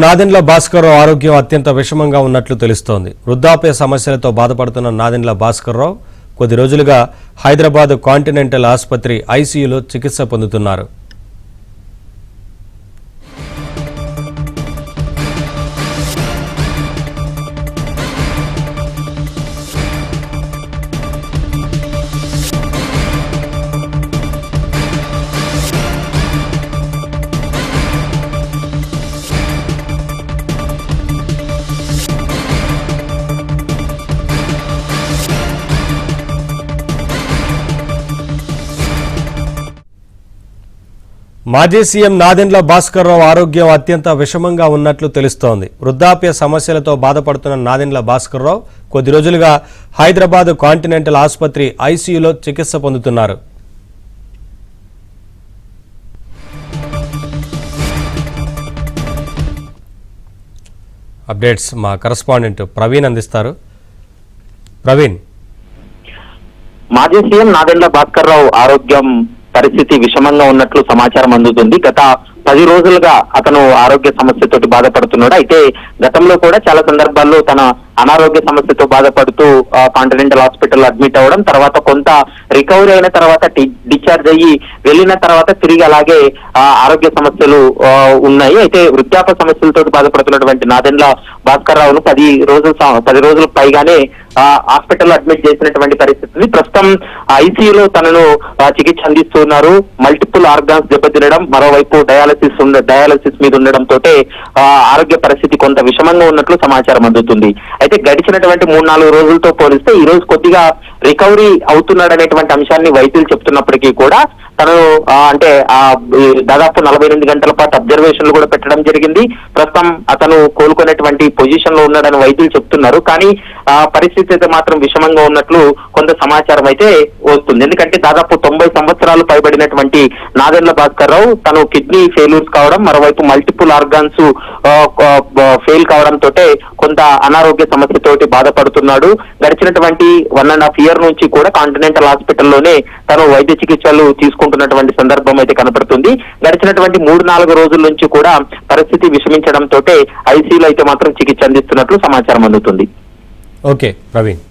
నాదెండ్ల భాస్కర్రావు ఆరోగ్యం అత్యంత విషమంగా ఉన్నట్లు తెలుస్తోంది. వృద్ధాప్య సమస్యలతో బాధపడుతున్న నాదెండ్ల భాస్కర్రావు కొద్ది రోజులుగా హైదరాబాద్ కాంటినెంటల్ ఆసుపత్రి ఐసీయూలో చికిత్స పొందుతున్నారు. మాజీ సీఎం నాదెండ్ల భాస్కర్రావు ఆరోగ్యం అత్యంత విషమంగా ఉన్నట్లు తెలుస్తోంది. వృద్ధాప్య సమస్యలతో బాధపడుతున్న నాదెండ్ల భాస్కర్రావు కొద్ది రోజులుగా హైదరాబాద్ కాంటినెంటల్ ఆసుపత్రి ఐసీయూలో చికిత్స పొందుతున్నారు. అప్డేట్స్ మా కరెస్పాండెంట్ ప్రవీణ్ అందిస్తారు. ప్రవీణ్, మాజీ సీఎం నాదెండ్ల భాస్కర్రావు ఆరోగ్యం పరిస్థితి విషమంగా ఉన్నట్లు సమాచారం అందుతుంది. గత 10 రోజులుగా అతను ఆరోగ్య సమస్యతోటి బాధపడుతున్నాడు. అయితే గతంలో కూడా చాలా సందర్భాల్లో తన అనారోగ్య సమస్యతో బాధపడుతూ కాంటినెంటల్ హాస్పిటల్ అడ్మిట్ అవ్వడం, తర్వాత కొంత రికవరీ అయిన తర్వాత డిశ్చార్జ్ అయ్యి వెళ్ళిన తర్వాత తిరిగి అలాగే ఆరోగ్య సమస్యలు ఉన్నాయి. అయితే వృద్ధాప్య సమస్యలతో బాధపడుతున్నటువంటి నాదెండ్ల భాస్కర్రావును 10 రోజులకు పైగానే హాస్పిటల్లో అడ్మిట్ చేసినటువంటి పరిస్థితి. ప్రస్తుతం ఐసీయూలో తనను చికిత్స అందిస్తున్నారు. మల్టిపుల్ ఆర్గాన్స్ దెబ్బతినడం, మరోవైపు డయాలసిస్ మీద ఉండడంతో ఆరోగ్య పరిస్థితి కొంత విషమంగా ఉన్నట్లు సమాచారం అందుతుంది. అయితే గడిచినటువంటి 3-4 రోజులతో పోలిస్తే ఈ రోజు కొద్దిగా రికవరీ అవుతున్నాడనేటువంటి అంశాన్ని వైద్యులు చెప్తున్నప్పటికీ కూడా తను అంటే దాదాపు 48 గంటల పాటు అబ్జర్వేషన్లు కూడా పెట్టడం జరిగింది. ప్రస్తుతం అతను కోలుకునేటువంటి పొజిషన్ లో ఉన్నాడని వైద్యులు చెప్తున్నారు. కానీ పరిస్థితి అయితే మాత్రం విషమంగా ఉన్నట్లు కొంత సమాచారం అయితే వస్తుంది. ఎందుకంటే దాదాపు 90 సంవత్సరాలు పైబడినటువంటి నాదెండ్ల భాస్కర్రావు తను కిడ్నీ ఫెయిల్యూర్స్ కావడం, మరోవైపు మల్టిపుల్ ఆర్గాన్స్ ఫెయిల్ కావడంతో కొంత అనారోగ్య సమస్యతోటి బాధపడుతున్నాడు. గడిచినటువంటి 1.5 year నుంచి కూడా కాంటినెంటల్ హాస్పిటల్లోనే తను వైద్య చికిత్సలు తీసుకుంటున్నటువంటి సందర్భం అయితే కనపడుతుంది. గడిచినటువంటి 3-4 రోజుల నుంచి కూడా పరిస్థితి విషమించడంతో ఐసీయూలో అయితే మాత్రం చికిత్స అందిస్తున్నట్లు సమాచారం అందుతుంది. ఓకే ప్రవీణ్.